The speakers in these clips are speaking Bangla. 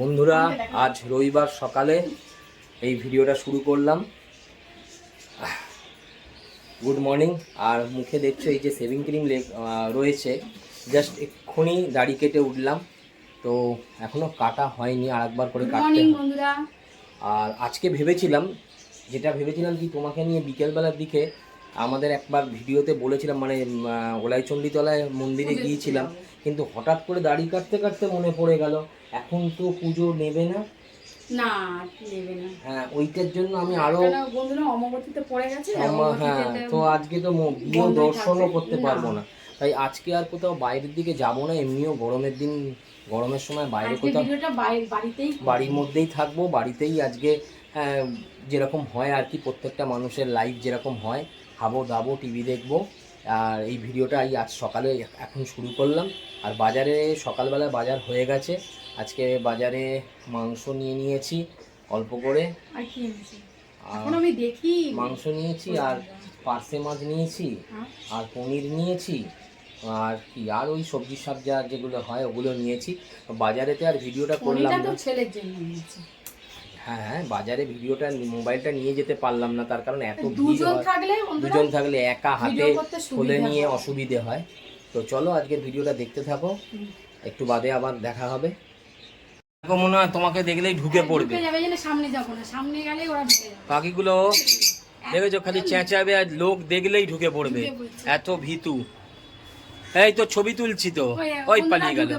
বন্ধুরা, আজ রবিবার সকালে এই ভিডিওটা শুরু করলাম। Good morning. আর মুখে দেখছো এই যে সেভিং ক্রিম রয়েছে, জাস্ট এক্ষুনি দাড়ি কেটে উঠলাম, তো এখনও কাটা হয়নি, আর একবার করে কাটতে হবে। আর আজকে ভেবেছিলাম কি তোমাকে নিয়ে বিকেলবেলার দিকে আমাদের একবার ভিডিওতে বলেছিলাম, মানে ওলাইচণ্ডীতলায় মন্দিরে গিয়েছিলাম, কিন্তু হঠাৎ করে দাড়ি কাটতে কাটতে মনে পড়ে গেল এখন তো পুজো নেবে না। না নেবে না। হ্যাঁ, ওইটার জন্য আমি আরো বন্ধুরা অমাবস্যাতে পড়ে গেছে। হ্যাঁ, তো আজকে তো গিয়েও দর্শনও করতে পারবো না, তাই আজকে আর কোথাও বাইরের দিকে যাব না। এমনিও গরমের দিন, গরমের সময় বাইরে কোথাও বাড়ির মধ্যেই থাকবো, বাড়িতেই আজকে যেরকম হয় আর কি, প্রত্যেকটা মানুষের লাইফ যেরকম হয়, খাবো দাবো টিভি দেখবো। আর এই ভিডিওটা আজ সকালে এখন শুরু করলাম। আর বাজারে সকালবেলা বাজার হয়ে গেছে, আজকে বাজারে মাংস নিয়ে নিয়েছি অল্প করে, আমি দেখি মাংস নিয়েছি, আর পার্সে মাছ নিয়েছি, আর পনির নিয়েছি, আর কি আর ওই সবজি সাবজা যেগুলো হয় ওগুলো নিয়েছি। বাজারেতে আর ভিডিওটা করলাম না, ছেলের জন্য নিয়েছি। হ্যাঁ, বাজারে ভিডিওটা মোবাইলটা নিয়ে যেতে পারলাম না, তার কারণ এত দুজন থাকলে একা হাতে খুলে নিয়ে অসুবিধে হয়। তো চলো আজকে ভিডিওটা দেখতে থাকো, একটু বাদে আবার দেখা হবে। মনে হয় তোমাকে দেখলেই ঢুকে পড়বে। সামনে যাবো না, সামনে গেলেই ওরা ঢুকে যাবে। পাখিগুলো দেখেছো, খালি চেঁচাবে আর লোক দেখলেই ঢুকে পড়বে, এত ভীতু। এই তো ছবি তুলছি তো, ওই পালিয়ে গেল।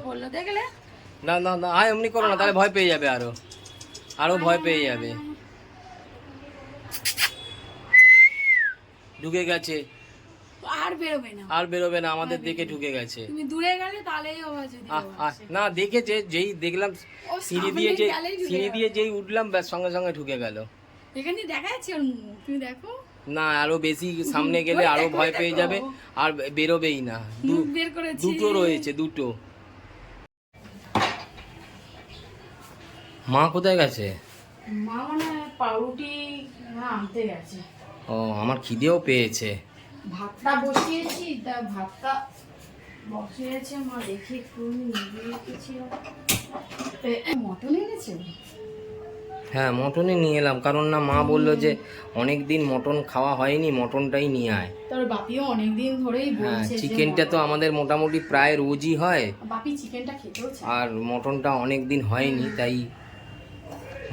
না না না, এমনি করো না, তাহলে ভয় পেয়ে যাবে, আরো ভয় পেয়ে যাবে। ঢুকে গেছে, আর বেরোবে না, আমাদের দেখে ঢুকে গেছে। তুমি দূরে গেলে তাহলেই না, দেখেছে, যেই দেখলাম সিঁড়ি দিয়ে যেই উঠলাম, ব্যাস সঙ্গে সঙ্গে ঢুকে গেল। এখানে দেখা যাচ্ছে ওর মুখ, তুমি দেখো না, আরো বেশি সামনে গেলে আরো ভয় পেয়ে যাবে, আর বেরোবেই না। দুটো রয়েছে, দুটো। মা কোথায় গেছে? মা মানে পাউরুটি আনতে গেছে। ও, আমার খিদেও পেয়েছে। ভাতটা বসিয়েছি, তা ভাতটা বসিয়েছে মা, দেখি একটু মটন এনেছে। হ্যাঁ, মটনই নিয়ে এলাম, কারণ না মা বললো যে অনেক দিন মটন খাওয়া হয়নি, মটনটাই নিয়ে আয়। তোর বাপিও অনেক দিন ধরেই বলছে। চিকেনটা তো আমাদের মোটামুটি প্রায় রোজই হয়, বাপি চিকেনটা খেতেও চায়, আর মটনটা অনেক দিন হয়নি, তাই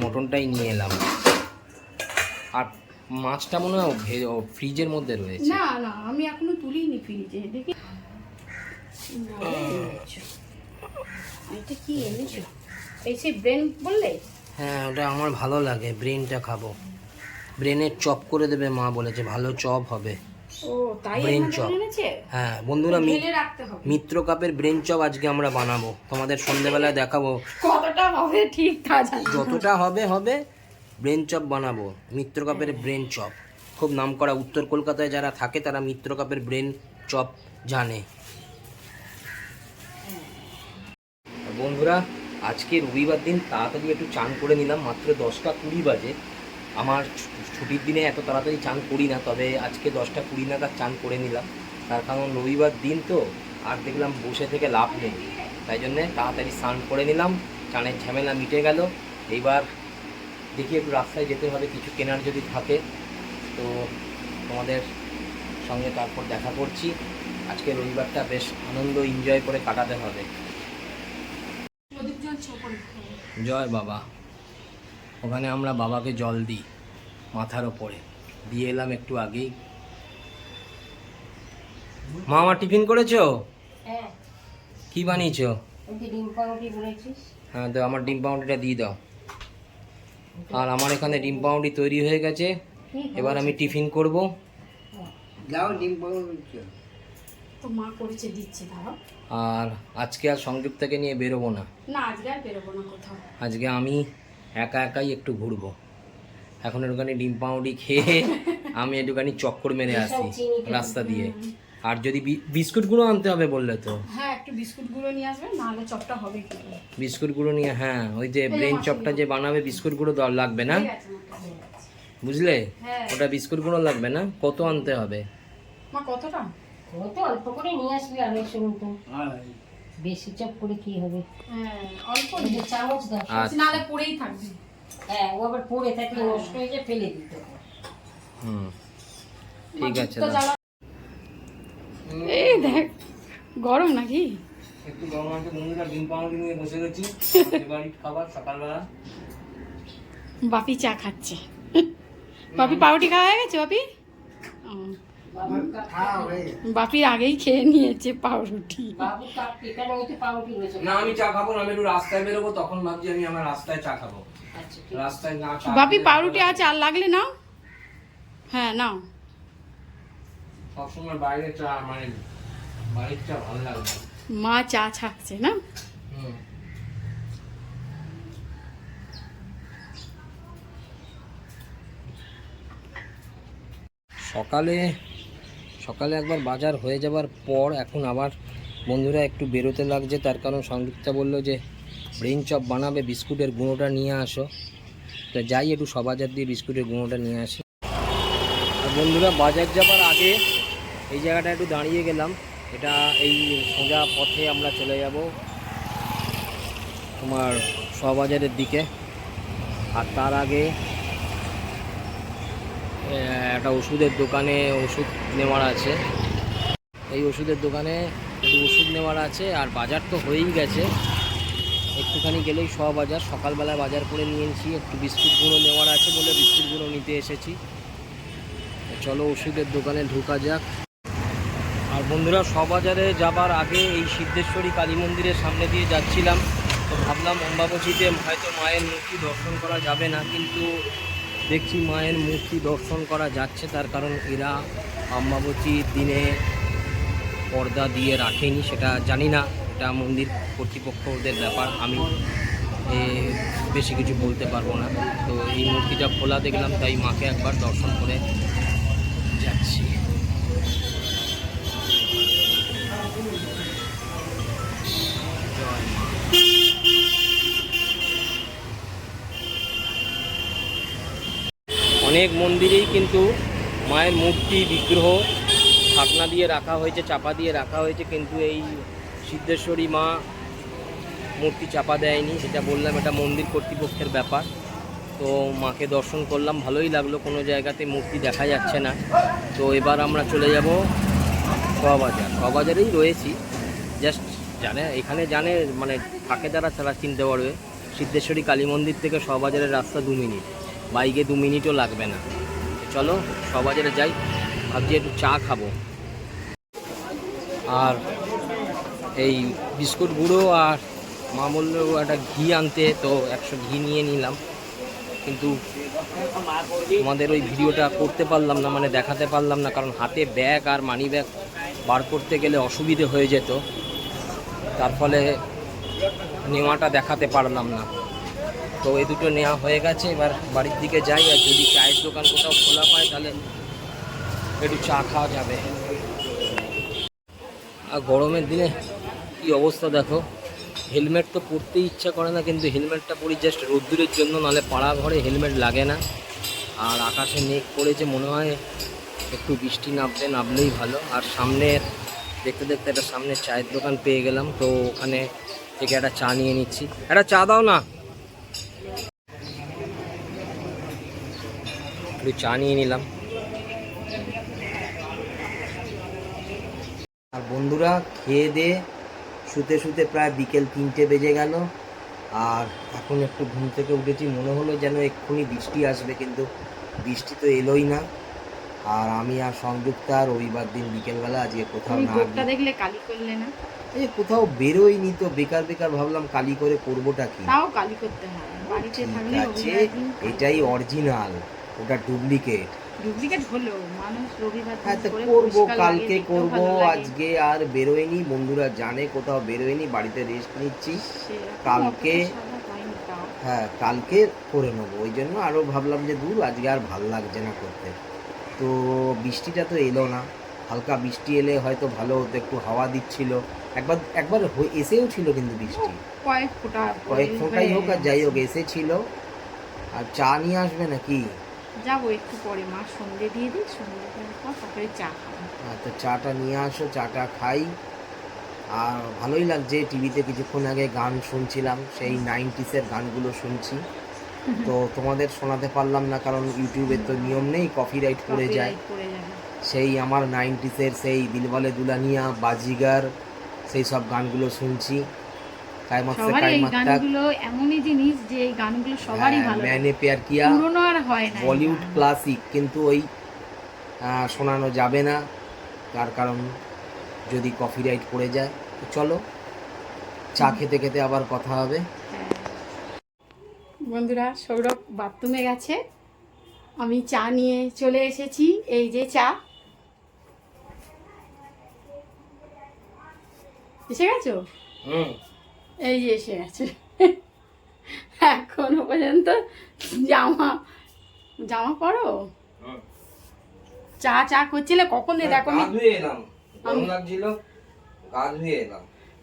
মটনটাই নিয়ে এলাম। আর মাছটা মনে হয় ফ্রিজের মধ্যে রয়েছে। না না, আমি এখনো তুলিনি ফ্রিজে, দেখি। এটা কি এনেছো? এই সেই ব্রেন বললে? হ্যাঁ, ওটা আমার ভালো লাগে, ব্রেনটা খাবো। ব্রেনের চপ করে দেবে মা বলেছে, ভালো চপ হবে। ও তাই, ব্রেন চপ। হ্যাঁ বন্ধুরা, মিত্র কাপের ব্রেন চপ আজকে আমরা বানাবো, তোমাদের সন্ধ্যেবেলায় দেখাবো। কতটা হবে ঠিক তা জানি না, যতটা হবে ব্রেন চপ বানাবো। মিত্র কাপের ব্রেন চপ খুব নামকরা, উত্তর কলকাতায় যারা থাকে তারা মিত্র কাপের ব্রেন চপ জানে। বন্ধুরা, আজকে রবিবার দিন তাড়াতাড়ি একটু চান করে নিলাম, মাত্র 10টা 20 বাজে। আমার ছুটির দিনে এত তাড়াতাড়ি চান করি না, তবে আজকে 10টা 20 নাগাদ চান করে নিলাম, তার কারণ রবিবার দিন তো, আর দেখলাম বসে থেকে লাভ নেই, তাই জন্যে তাড়াতাড়ি স্নান করে নিলাম, চানের ঝামেলা মিটে গেল। এইবার দেখি একটু রাস্তায় যেতে হবে, কিছু কেনার যদি থাকে, তো তোমাদের সঙ্গে তারপর দেখা করছি। আজকে রবিবারটা বেশ আনন্দ এনজয় করে কাটাতে হবে। জয় বাবা। ওখানে আমরা বাবাকে জল দিই মাথার ওপরে, দিয়ে এলাম একটু আগেই। মা, আমার টিফিন করেছো? কি বানিয়েছো? হ্যাঁ, তো আমার ডিম পাউরুটিটা দিয়ে দাও। আর আমার এখানে ডিম পাউরুটি তৈরি হয়ে গেছে, এবার আমি টিফিন করব। আর আজকে আর সংযুক্তাকে নিয়ে বেরোবো না, আজকে আমি একাই একটু ঘুরবো। এখন একটুখানি ডিম পাউরুটি খেয়ে আমি একটুখানি চক্কর মেরে আসি রাস্তা দিয়ে। আর যদি বিস্কুট গুঁড়ো আনতে হবে বললে তো, হ্যাঁ একটু বিস্কুট গুঁড়ো নিয়ে আসবেন, নাহলে চপটা হবে কি? বিস্কুট গুঁড়ো নিয়ে, হ্যাঁ ওই যে ব্রেন চপটা যে বানাবে বিস্কুট গুঁড়ো লাগবে না, বুঝলে? ওটা বিস্কুট গুঁড়ো লাগবে না। কত আনতে হবে? মা কতটা? অল্প করে নিয়ে আসবি, আর বেশি চাপ করে কি হবে? হ্যাঁ অল্প ওই যে চামচ দাও। আচ্ছা। নাহলে পড়েই থাকবে। হ্যাঁ, ও আবার পড়ে থাকলে নষ্ট হয়ে যায়, ফেলে দিতে হবে। হুম, ঠিক আছে তো দাও। জ্বালা এই দেখ গরম নাকি? একটু গরম আছে বন্ধুরা, ডিম পাউরুটি নিয়ে বসে গেছি। ফেভারিট খাবার সকালবেলা। বাপি চা খাচ্ছে। বাপি পাউরুটি খাওয়া হয়ে গেছে বাপি? ও, বাপির আগেই খেয়ে নিয়েছে পাউরুটি। বাবু কাপ এখানে হয়তো পাউরুটি রয়েছে। না আমি চা খাবো না, আমি একটু রাস্তায় বেরোবো, তখন ভাবছি আমি আমার রাস্তায় চা খাবো। আচ্ছা, ঠিক আছে। রাস্তায় না চা বাপি খেলে পাউরুটি ভালো আছে, আর লাগলে নাও। হ্যাঁ নাও। লাগে। সবসময় বাইরে চা মানে বাড়ির চা ভালো লাগে না। মা চা ছাকছে না? হুম। সকালে সকালে একবার বাজার হয়ে যাবার পর এখন আবার বন্ধুরা একটু বেরোতে লাগছে, তার কারণ সংযুক্তা বলল যে ব্রেন চপ বানাবে, বিস্কুটের গুঁড়োটা নিয়ে আসো। তো যাই একটু সবাজার দিয়ে বিস্কুটের গুঁড়োটা নিয়ে আসি। আর বন্ধুরা বাজার যাবার আগে এই জায়গাটা একটু দাঁড়িয়ে গেলাম। এটা এই সোজা পথে আমরা চলে যাব তোমার শোয়াবাজারের দিকে। আর তার আগে একটা ওষুধের দোকানে ওষুধ নেওয়ার আছে। এই ওষুধের দোকানে একটু ওষুধ নেওয়ার আছে। আর বাজার তো হয়েই গেছে, একটুখানি গেলেই শোয়াবাজার। সকালবেলা বাজার করে নিয়েছি, একটু বিস্কুট গুঁড়ো নেওয়ার আছে বলে বিস্কুট গুঁড়ো নিতে এসেছি। চলো ওষুধের দোকানে ঢোকা যাক। আর বন্ধুরা শোয়াবাজারে যাবার আগে এই সিদ্ধেশ্বরী কালী মন্দিরের সামনে দিয়ে যাচ্ছিলাম, তো ভাবলাম অম্বাবচীতে হয়তো মায়ের মূর্তি দর্শন করা যাবে না, কিন্তু দেখছি মায়ের মূর্তি দর্শন করা যাচ্ছে। তার কারণ এরা অম্বাবচীর দিনে পর্দা দিয়ে রাখেনি, সেটা জানি না, এটা মন্দির কর্তৃপক্ষদের ব্যাপার, আমি বেশি কিছু বলতে পারবো না। তো এই মূর্তিটা খোলা দেখলাম, তাই মাকে একবার দর্শন করে যাচ্ছি। জয় মা। অনেক মন্দিরেই কিন্তু মায়ের মূর্তি বিগ্রহ ঢাকনা দিয়ে রাখা হয়েছে, চাপা দিয়ে রাখা হয়েছে, কিন্তু এই সিদ্ধেশ্বরী মা মূর্তি চাপা দেয়নি। যেটা বললাম এটা মন্দির কর্তৃপক্ষের ব্যাপার। তো মাকে দর্শন করলাম, ভালোই লাগলো, কোনো জায়গাতে মূর্তি দেখা যাচ্ছে না। তো এবার আমরা চলে যাব শোয়াবাজার। শোয়াবাজারেই রয়েছি, জাস্ট এখানে জানে মানে থাকে যারা তারা চিনতে পারবে। সিদ্ধেশ্বরী কালী মন্দির থেকে শোয়াবাজারের রাস্তা 2 মিনিট, বাইকে 2 মিনিটও লাগবে না। চলো শোয়াবাজারে যাই, ভাবছি একটু চা খাবো। আর এই বিস্কুট গুঁড়ো আর মা বললো একটা ঘি আনতে, তো 100 ঘি নিয়ে নিলাম। কিন্তু আমাদের ওই ভিডিওটা করতে পারলাম না, মানে দেখাতে পারলাম না, কারণ হাতে ব্যাগ আর মানি ব্যাগ বার করতে গেলে অসুবিধে হয়ে যেত, তার ফলে নেওয়াটা দেখাতে পারলাম না। তো এই দুটো নেওয়া হয়ে গেছে, এবার বাড়ির দিকে যাই। আর যদি চায়ের দোকান কোথাও খোলা পায় তাহলে একটু চা খাওয়া যাবে। আর গরমের দিনে কি অবস্থা দেখো, হেলমেট তো পরতে ইচ্ছা করে না, কিন্তু হেলমেটটা পরি জাস্ট রোদ্দুরের জন্য, নাহলে পাড়া ঘরে হেলমেট লাগে না। আর আকাশে মেঘ পড়েছে, মনে হয় একটু বৃষ্টি নামলেই ভালো। আর সামনে দেখতে দেখতে একটা সামনে চায়ের দোকান পেয়ে গেলাম, তো ওখানে থেকে একটা চা নিয়ে নিচ্ছি। একটা চা দাও না। একটু চা নিয়ে নিলাম। আর বন্ধুরা খেয়ে দিয়ে শুতে শুতে প্রায় বিকেল 3টে বেজে গেল। আর এখন একটু ঘুম থেকে উঠেছি, মনে হলো যেন এক্ষুনি বৃষ্টি আসবে, কিন্তু বৃষ্টি তো এলোই না। আর আমি আর সংযুক্তা রবিবার দিন বিকেলবেলা আজকে কোথাও না গিয়ে, দেখলে কালি করলে না? এই কোথাও বেরোইনি, তো বেকার বেকার ভাবলাম কালি করে করবোটা কি। তাও কালি করতে হয়, বাড়িতে থাকলে আছে এটাই অরিজিনাল, ওটা ডুপ্লিকেট। ডুপ্লিকেট হলো মানুষ রবিবার হ্যাঁ তো করবো, কালকে করবো, আজকে আর বেরোয়নি। বন্ধুরা জানে কোথাও বেরোয়নি, বাড়িতে রেস্ট নিচ্ছি। কালকে হ্যাঁ কালকে করে নেবো, ওই জন্য আরও ভাবলাম যে দূর আজকে আর ভাল লাগছে না করতে। তো বৃষ্টিটা তো এলো না, হালকা বৃষ্টি এলে হয়তো ভালো হতো, একটু হাওয়া দিচ্ছিল, একবার এসেও ছিল, কিন্তু বৃষ্টি কয়েক ফোঁটাই হোক আর যাই হোক এসেছিল। আর চা নিয়ে আসবে নাকি? যাবো একটু পরে, মা সন্ধে দিয়ে দিই, সন্ধে দেওয়ার পর তারপরে চা খাবো। তো চাটা নিয়ে আসো, চাটা খাই। আর ভালোই লাগছে, টিভিতে কিছুক্ষণ আগে গান শুনছিলাম, সেই 90s-এর গানগুলো শুনছি। তো তোমাদের শোনাতে পারলাম না, কারণ ইউটিউবের তো নিয়ম নেই, কপিরাইট পড়ে যায়। Copyright পড়ে যাবে। সেই আমার 90s-এর সেই দিলওয়ালে দুলহানিয়া, বাজিগার, সেই সব গানগুলো শুনছি। কায়মত সে সবারই এই কায়মত তক, গানগুলো এমনই জিনিস যে এই গানগুলো সবারই ভালো লাগে। मैंने प्यार किया, পুরনো আর হয় না। বলিউড ক্লাসিক, কিন্তু ওই শোনানো যাবে না, তার কারণ যদি কপিরাইট পড়ে যায়। তো চলো, চা খেতে খেতে আবার কথা হবে। হ্যাঁ। বন্ধুরা, সৌরভ বাথরুমে গেছে, আমি চা নিয়ে চলে এসেছি। এই যে চা, এসে গেছো? এই যে এসে গেছে। এখনো পর্যন্ত জামা জামা পরো, চা চা করছিলে কখন? দেখো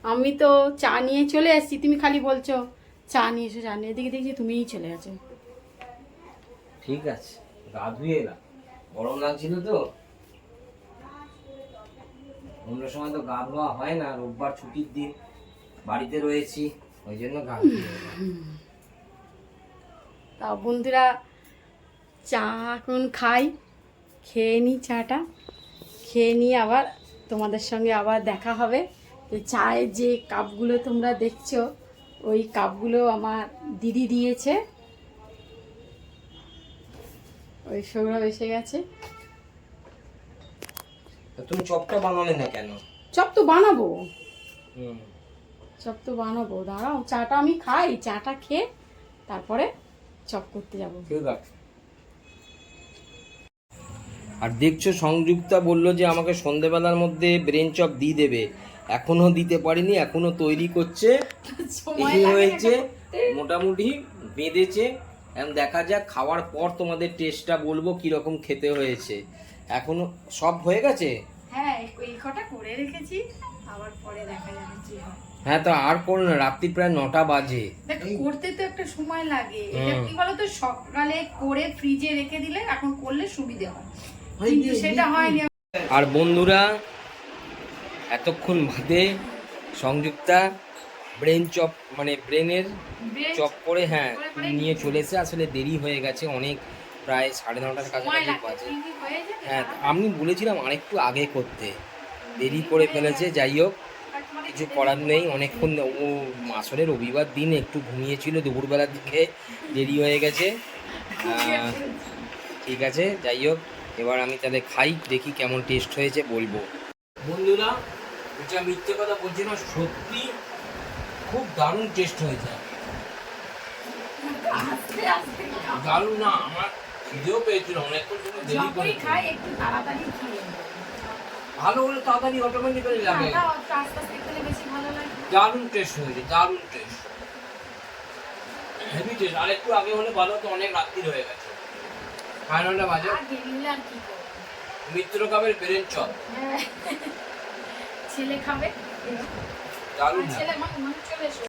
আমি তো চা নিয়ে চলে এসেছি, তুমি খালি বলছো চা নিয়ে এসো, চা নিয়ে, এদিকে দেখছি তুমিই চলে গেছো। ঠিক আছে, গা ধুয়ে এলাম, গরম লাগছিল তো। অন্য সময় তো গা ধোয়া হয় না, রোববার ছুটির দিন, বাড়িতে রয়েছি, ওই জন্য গা ধুয়ে এলাম। তা বন্ধুরা, চা এখন খাই, খেয়ে নিই চাটা, খেয়ে নিয়ে আবার তোমাদের সঙ্গে আবার দেখা হবে। এই চায়ের যে কাপগুলো তোমরা দেখছো, ওই কাপগুলো আমার দিদি দিয়েছে। ওই সৌরভ এসে গেছে। তা তুমি চপটা বানালে না কেন? চপ তো বানাবো, চপ তো বানাবো, দাঁড়াও, চাটা আমি খাই, চাটা খেয়ে তারপরে চপ করতে যাবো। ঠিক আছে। আর দেখছো, সংযুক্তা বললো যে আমাকে সন্ধেবেলার মধ্যে ব্রেন চপ দিয়ে দেবে, এখনো দিতে পারিনি, এখনো তৈরি করছে। এই হয়েছে, মোটামুটি বেঁধেছে। এখন দেখা যাক, খাওয়ার পর তোমাদের টেস্টটা বলবো কিরকম খেতে হয়েছে। এখনো সব হয়ে গেছে। হ্যাঁ, এই কটা করে রেখেছি, আবার পরে দেখা যাবে কি হয়। হ্যাঁ, তো আর করো না, রাত্রি প্রায় 9টা বাজে। দেখ, করতে তো একটা সময় লাগে। এটা কি বলতো, সকালে করে ফ্রিজে রেখে দিলে এখন করলে সুবিধা হয়, কিন্তু সেটা হয়নি। আর বন্ধুরা, এতক্ষণ বাদে সংযুক্তা ব্রেন চপ, মানে ব্রেনের চপ করে হ্যাঁ নিয়ে চলে এসে, আসলে দেরি হয়ে গেছে অনেক, প্রায় 9:30টার কাছাকাছি বাজে। হ্যাঁ, আমি বলেছিলাম আরেকটু আগে করতে, দেরি করে ফেলেছে। যাই হোক, কিছু করার নেই, অনেকক্ষণ ও আসলে রবিবার দিন একটু ঘুমিয়েছিল, দুপুরবেলার দিকে দেরি হয়ে গেছে। ঠিক আছে, যাই হোক, এবার আমি তাহলে খাই, দেখি কেমন টেস্ট হয়েছে বলবো। বন্ধুরা, এটা মিথ্যে কথা বলছি না, সত্যি খুব দারুণ টেস্ট হয়েছে। দারুণ না, আমার খিদেও পেয়েছিল অনেকক্ষণ, তুমি দেরি করে খাই একটু তাড়াতাড়ি খেয়ে, ভালো হলে তাড়াতাড়ি অটোমেটিক্যালি লাগে, আস্তে আস্তে খেলে বেশি ভালো লাগে। দারুণ টেস্ট হয়েছে, দারুণ টেস্ট, হেভি টেস্ট। আর একটু আগে হলে ভালো হতো, অনেক রাত্রি হয়ে গেছে, 9:30 বাজে। আর গেলে আর কি করব, মিত্র কাপের ব্রেন চপ, ছেলে খাবে, দারুণ। ছেলে মা চলে এসো।